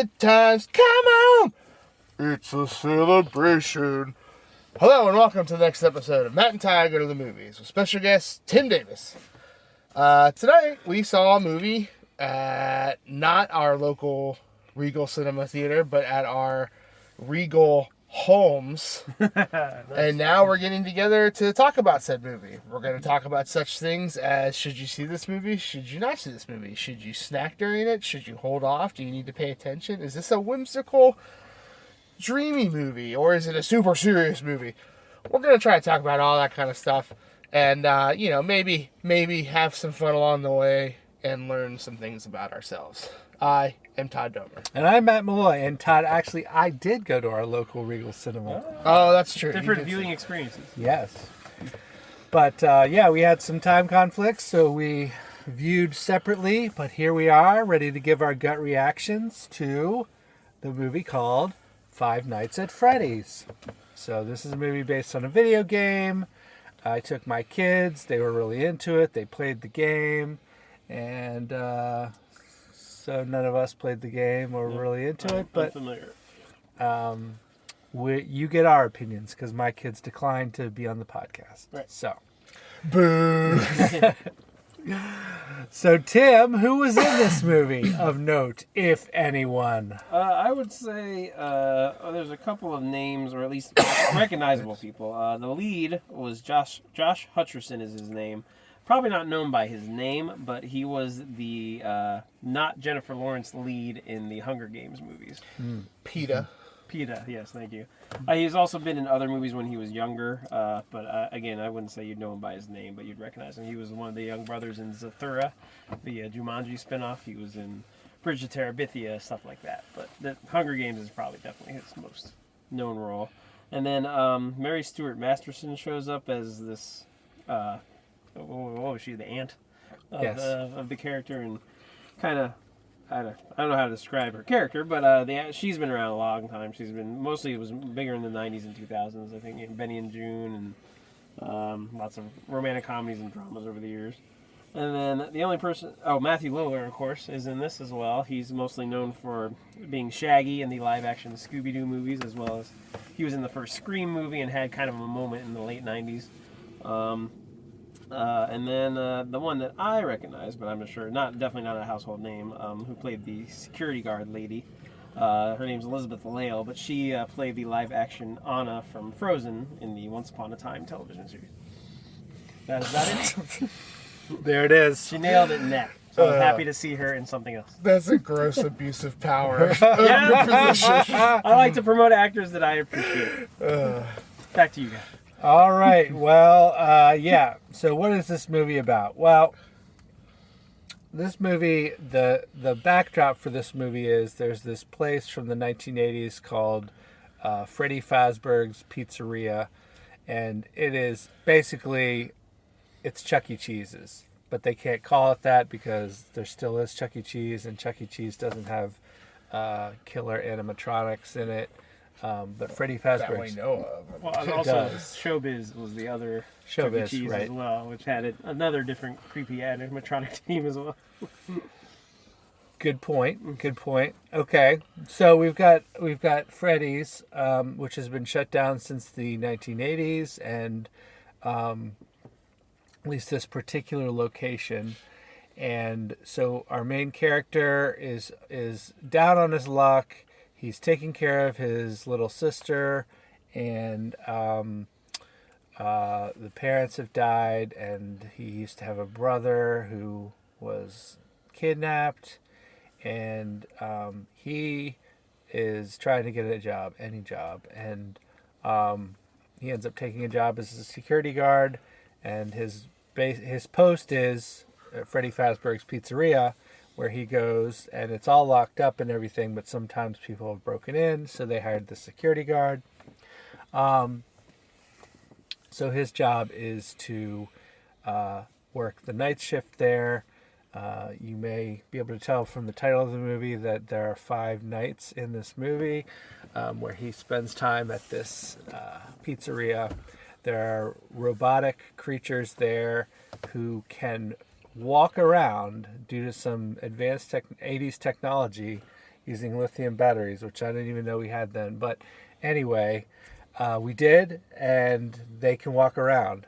good times. Come on! It's a celebration. Hello and welcome to the next episode of Matt and Ty Go to the Movies with special guest Tim Davis. Tonight we saw a movie at not our local Regal Cinema Theater, but at our Regal homes. And now we're getting together to talk about said movie. We're going to talk about such things as, should you see this movie? Should you not see this movie? Should you snack during it? Should you hold off? Do you need to pay attention? Is this a whimsical, dreamy movie, or is it a super serious movie? We're going to try to talk about all that kind of stuff, and maybe have some fun along the way and learn some things about ourselves. I am Todd Domer. And I'm Matt Malloy. And Todd, actually, I did go to our local Regal Cinema. Oh, that's true. Different viewing experiences. Yes. But, we had some time conflicts, so we viewed separately. But here we are, ready to give our gut reactions to the movie called Five Nights at Freddy's. So this is a movie based on a video game. I took my kids. They were really into it. They played the game. And so none of us played the game or were really into it. But I'm familiar. you get our opinions because my kids declined to be on the podcast. Right. So, Boo! So Tim, who was in this movie of note, if anyone? I would say there's a couple of names, or at least recognizable people. The lead was Josh Hutcherson is his name. Probably not known by his name, but he was the not Jennifer Lawrence lead in the Hunger Games movies. PETA. PETA, yes, thank you. He's also been in other movies when he was younger, but again, I wouldn't say you'd know him by his name, but you'd recognize him. He was one of the young brothers in Zathura, the Jumanji spinoff. He was in Bridge of Terabithia, stuff like that. But the Hunger Games is probably definitely his most known role. And then Mary Stuart Masterson shows up as this, what was she, the aunt of the character, and kind of, I don't know how to describe her character, but she's been around a long time. She's been, mostly it was bigger in the 90s and 2000s, I think, in Benny and June, and lots of romantic comedies and dramas over the years. And then the only person, Matthew Lillard, of course, is in this as well. He's mostly known for being Shaggy in the live-action Scooby-Doo movies, as well as he was in the first Scream movie and had kind of a moment in the late 90s. And then the one that I recognize, but I'm not sure, definitely not a household name, who played the security guard lady. Her name's Elizabeth Lail, but she played the live-action Anna from Frozen in the Once Upon a Time television series. Is that it? There it is. She nailed it in that. So I was happy to see her in something else. That's a gross abuse of power. I like to promote actors that I appreciate. Back to you guys. All right. Well, So what is this movie about? Well, this movie, the backdrop for this movie is there's this place from the 1980s called Freddy Fazbear's Pizzeria, and it is basically, it's Chuck E. Cheese's, but they can't call it that because there still is Chuck E. Cheese, and Chuck E. Cheese doesn't have killer animatronics in it. But Freddy Fazbear's, that we know of. Well, and also Showbiz was the other Chuck E. Cheese right. as well, which had another different creepy animatronic team as well. Good point. Okay, so we've got Freddy's, which has been shut down since the 1980s, and at least this particular location. And so our main character is down on his luck. He's taking care of his little sister, and the parents have died, and he used to have a brother who was kidnapped, and he is trying to get a job, any job, and he ends up taking a job as a security guard, and his post is Freddy Fazbear's Pizzeria, where he goes, and it's all locked up and everything, but sometimes people have broken in, so they hired the security guard. So his job is to work the night shift there. You may be able to tell from the title of the movie that there are 5 nights in this movie where he spends time at this pizzeria. There are robotic creatures there who can walk around due to some advanced 80s technology. using lithium batteries, which I didn't even know we had then. But anyway, we did, and they can walk around.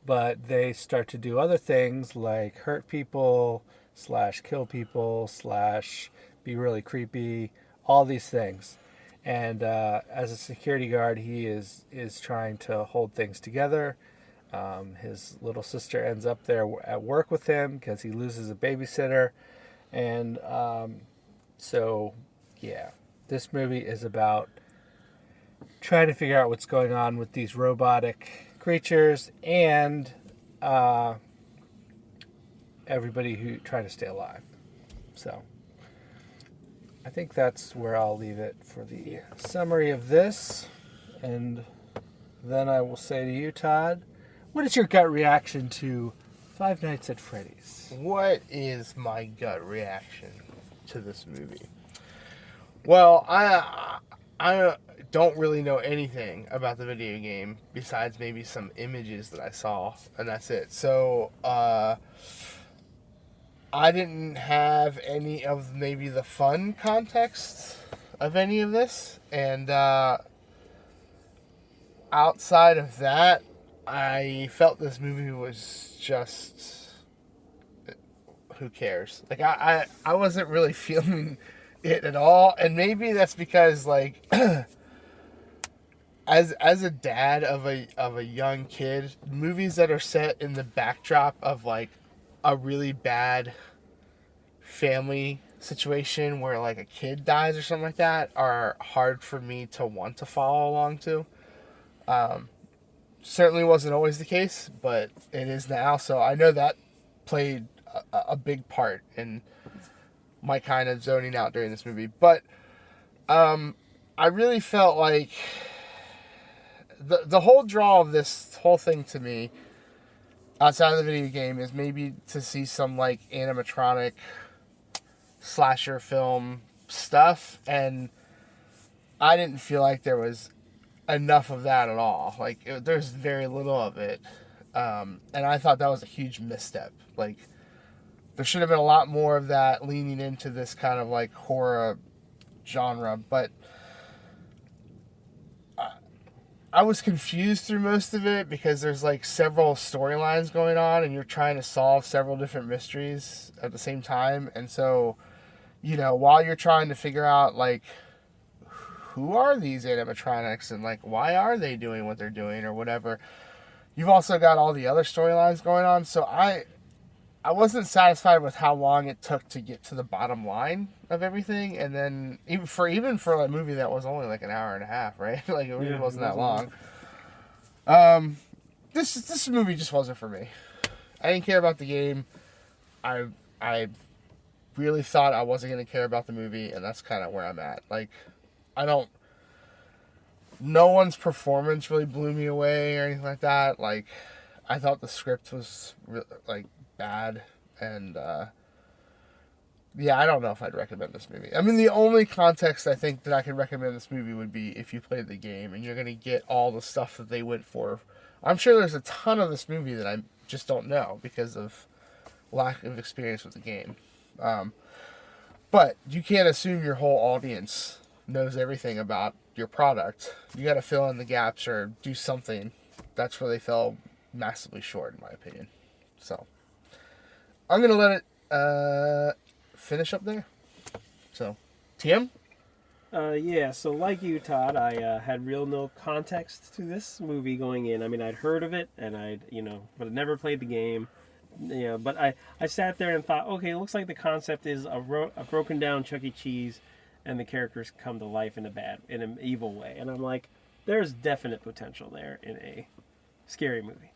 But they start to do other things like hurt people, / kill people, / be really creepy, all these things. And as a security guard, he is trying to hold things together. His little sister ends up there at work with him because he loses a babysitter. And so, yeah, this movie is about trying to figure out what's going on with these robotic creatures and everybody who trying to stay alive. So I think that's where I'll leave it for the summary of this. And then I will say to you, Todd, what is your gut reaction to Five Nights at Freddy's? What is my gut reaction to this movie? Well, I don't really know anything about the video game besides maybe some images that I saw, and that's it. So, I didn't have any of maybe the fun context of any of this, and outside of that, I felt this movie was just, who cares? Like, I wasn't really feeling it at all, and maybe that's because, like, as a dad of a young kid, movies that are set in the backdrop of, like, a really bad family situation where, like, a kid dies or something like that are hard for me to want to follow along to. Certainly wasn't always the case, but it is now, so I know that played a big part in my kind of zoning out during this movie. But I really felt like the whole draw of this whole thing to me, outside of the video game, is maybe to see some, like, animatronic slasher film stuff, and I didn't feel like there was enough of that at all. Like, there's very little of it, and I thought that was a huge misstep. Like, there should have been a lot more of that leaning into this kind of, like, horror genre, but I was confused through most of it because there's, like, several storylines going on and you're trying to solve several different mysteries at the same time. And so, you know, while you're trying to figure out, like, who are these animatronics and, like, why are they doing what they're doing or whatever, you've also got all the other storylines going on. So I wasn't satisfied with how long it took to get to the bottom line of everything, and then even for a movie that was only like an hour and a half, right? Like, it really wasn't that long. This movie just wasn't for me. I didn't care about the game. I really thought I wasn't going to care about the movie, and that's kind of where I'm at. Like, no one's performance really blew me away or anything like that. Like, I thought the script was like bad, and yeah, I don't know if I'd recommend this movie. I mean, the only context I think that I could recommend this movie would be if you played the game and you're going to get all the stuff that they went for. I'm sure there's a ton of this movie that I just don't know because of lack of experience with the game. But you can't assume your whole audience knows everything about your product. You got to fill in the gaps or do something. That's where they fell massively short, in my opinion. So I'm going to let it finish up there. So, TM? Yeah, so like you, Todd, I had real no context to this movie going in. I mean, I'd heard of it, and but I'd never played the game. Yeah, but I sat there and thought, okay, it looks like the concept is a broken down Chuck E. Cheese, and the characters come to life in an evil way. And I'm like, there's definite potential there in a scary movie.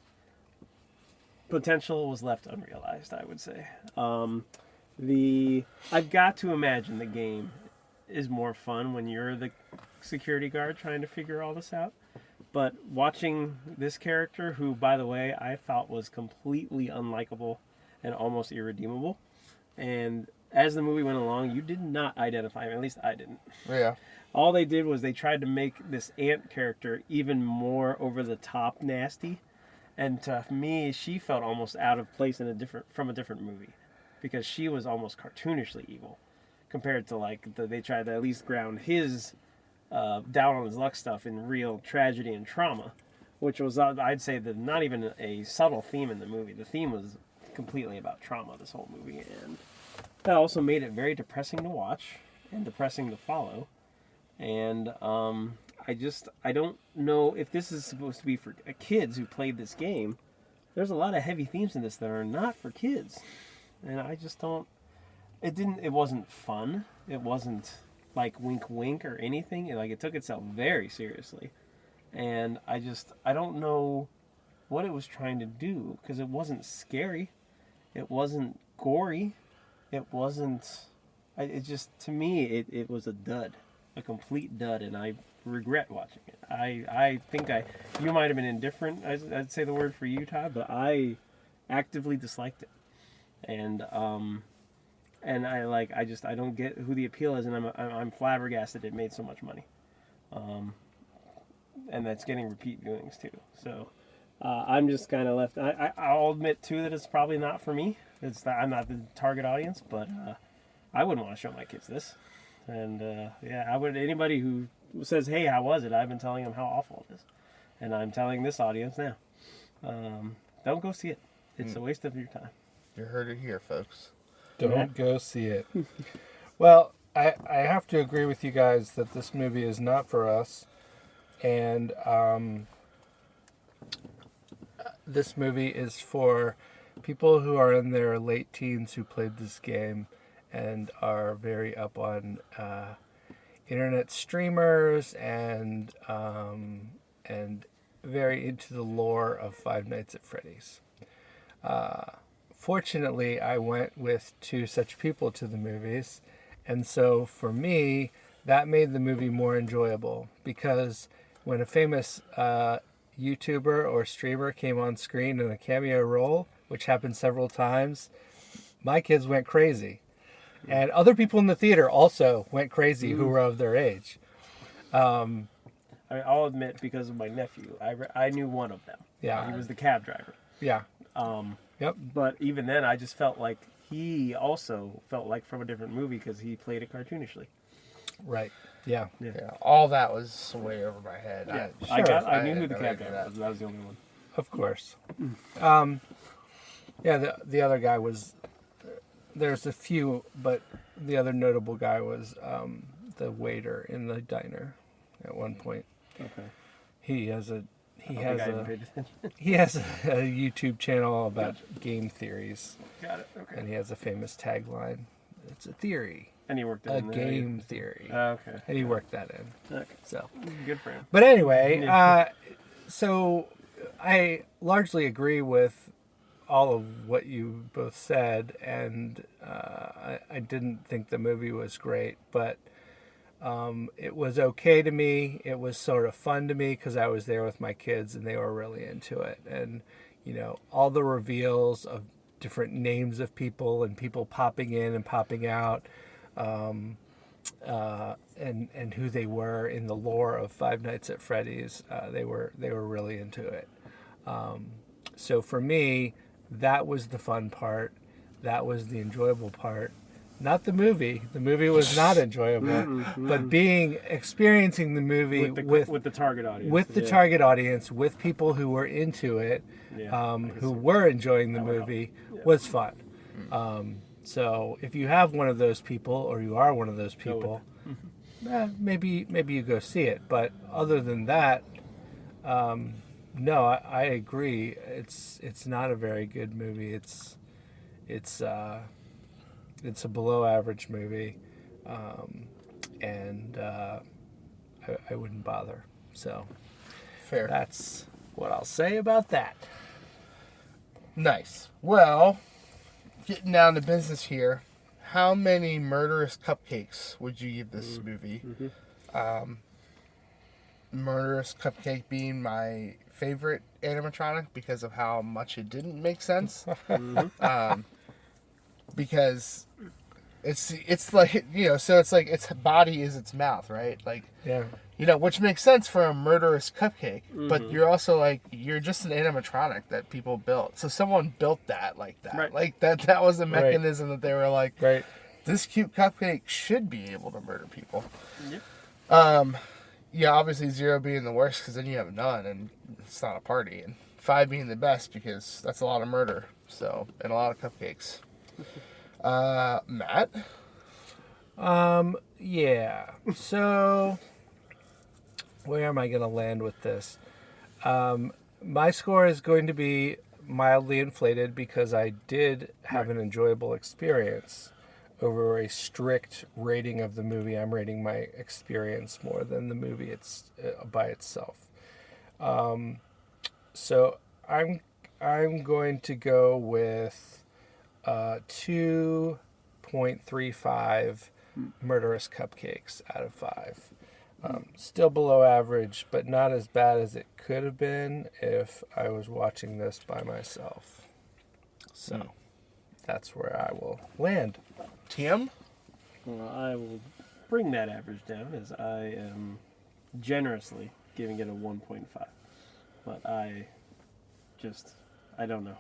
Potential was left unrealized, I would say. I've got to imagine the game is more fun when you're the security guard trying to figure all this out. But watching this character, who, by the way, I thought was completely unlikable and almost irredeemable, and as the movie went along, you did not identify him. At least I didn't. Yeah. All they did was they tried to make this ant character even more over the top nasty, and to me, she felt almost out of place from a different movie, because she was almost cartoonishly evil compared to like they tried to at least ground his down on his luck stuff in real tragedy and trauma, which was I'd say not even a subtle theme in the movie. The theme was completely about trauma this whole movie, and that also made it very depressing to watch and depressing to follow. And I don't know if this is supposed to be for kids who played this game. There's a lot of heavy themes in this that are not for kids, and I just don't. It wasn't fun. It wasn't like wink wink or anything. It took itself very seriously, and I don't know what it was trying to do, because it wasn't scary, it wasn't gory, it wasn't. It just, to me, it was a dud, a complete dud, and I regret watching it. I think you might have been indifferent. I'd say the word for you, Todd, but I actively disliked it, and I don't get who the appeal is, and I'm flabbergasted it made so much money, and that's getting repeat viewings too. So I'm just kind of left. I'll admit too that it's probably not for me. I'm not the target audience, but I wouldn't want to show my kids this. And I would. Anybody who says, "Hey, how was it?" I've been telling them how awful it is, and I'm telling this audience now, don't go see it. It's a waste of your time. You heard it here, folks. Don't go see it. Well, I have to agree with you guys that this movie is not for us. And this movie is for people who are in their late teens who played this game and are very up on internet streamers and very into the lore of Five Nights at Freddy's. Fortunately, I went with two such people to the movies, and so for me, that made the movie more enjoyable, because when a famous YouTuber or streamer came on screen in a cameo role, which happened several times, my kids went crazy. And other people in the theater also went crazy who were of their age. I'll admit, because of my nephew, I knew one of them. Yeah. He was the cab driver. Yeah. Yep. But even then, I just felt like he also felt like from a different movie because he played it cartoonishly. Right. Yeah. Yeah, all that was way over my head. Yeah. I I knew who had the no cab idea driver was. That was the only one. Of course. The other guy was. There's a few, but the other notable guy was the waiter in the diner at one point. Okay. He has a YouTube channel about game theories. Got it. Okay. And he has a famous tagline. It's a theory. And he worked A in there. game theory. Okay. And he worked that in. Okay. So Good for him. But anyway, so I largely agree with all of what you both said, and I didn't think the movie was great, but it was okay to me. It was sort of fun to me because I was there with my kids and they were really into it. And, all the reveals of different names of people and people popping in and popping out, and who they were in the lore of Five Nights at Freddy's, they were really into it. So for me, that was the fun part. That was the enjoyable part. Not the movie. The movie was not enjoyable, but experiencing the movie with the target audience. With the target audience, with people who were into it, who were enjoying the movie, was fun. So if you have one of those people, or you are one of those people, maybe you go see it. But other than that, no, I agree. It's not a very good movie. It's a below average movie, and I wouldn't bother. So Fair. that's what I'll say about that. Nice. Well, getting down to business here, how many murderous cupcakes would you give this movie? Murderous Cupcake being my favorite animatronic because of how much it didn't make sense. Because it's like, so it's like its body is its mouth, right? Like, Yeah. which makes sense for a murderous cupcake, but you're also like, you're just an animatronic that people built. So someone built that like that. Right. Like that was a mechanism that they were like, Right. this cute cupcake should be able to murder people. Yep. Yeah, obviously 0 being the worst because then you have none and it's not a party. And 5 being the best because that's a lot of murder. So, and a lot of cupcakes. Matt? Yeah. So, where am I going to land with this? My score is going to be mildly inflated because I did have an enjoyable experience. Over a strict rating of the movie, I'm rating my experience more than the movie by itself. So I'm going to go with 2.35 murderous cupcakes out of 5. Still below average, but not as bad as it could have been if I was watching this by myself. So that's where I will land. Tim? Well, I will bring that average down as I am generously giving it a 1.5. But I don't know.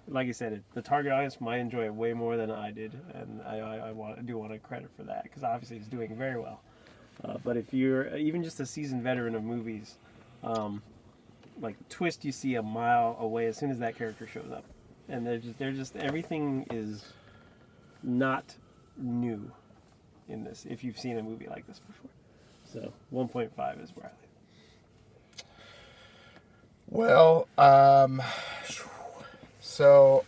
Like I said, the target audience might enjoy it way more than I did, and I do want to credit for that because obviously it's doing very well. But if you're even just a seasoned veteran of movies, like twist you see a mile away as soon as that character shows up, and they're just everything is not new in this if you've seen a movie like this before. So 1.5 is where I live. Well, so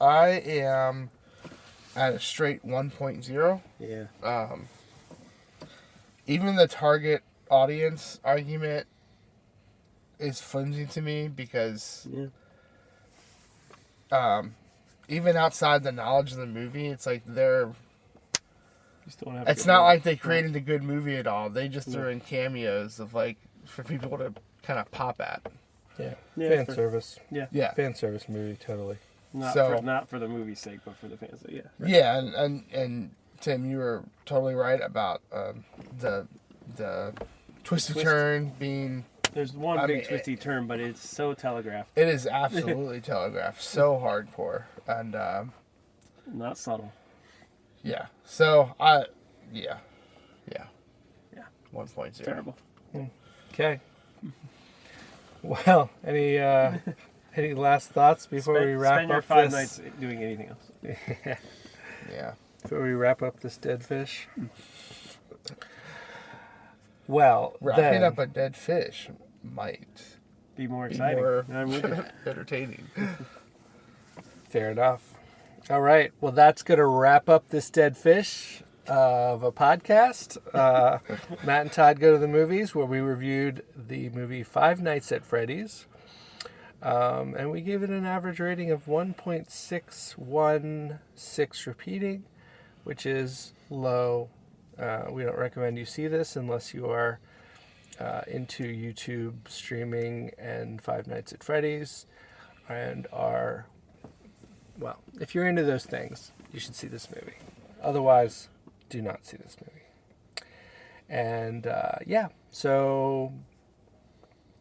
I am at a straight 1.0. Yeah. Even the target audience argument is flimsy to me because even outside the knowledge of the movie, it's like it's not like they created a good movie at all. They just threw in cameos of like for people to kind of pop at. Yeah. Fan service. Yeah. Fan service movie, totally. Not for the movie's sake, but for the fans. So, yeah. Right. Yeah, and Tim, you were totally right about the twisty turn being. There's one big twisty turn, but it's so telegraphed. It is absolutely telegraphed, so hardcore, and not subtle. Yeah. So 1.0. Terrible. Okay. Well, any last thoughts before we wrap spend your up 5 this? nights doing anything else. Yeah. Before we wrap up this dead fish. Well, wrapping up a dead fish might be more exciting. I'm with you. Entertaining. Fair enough. All right. Well, that's going to wrap up this dead fish of a podcast. Matt and Todd Go to the Movies, where we reviewed the movie Five Nights at Freddy's. And we gave it an average rating of 1.616 repeating, which is low. We don't recommend you see this unless you are into YouTube streaming and Five Nights at Freddy's and are, well, if you're into those things, you should see this movie. Otherwise, do not see this movie. And so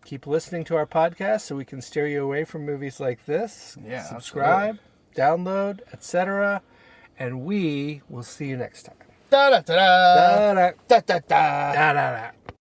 keep listening to our podcast so we can steer you away from movies like this. Yeah, subscribe, download, etc. And we will see you next time. Da da da da da da da da. Da, da, da.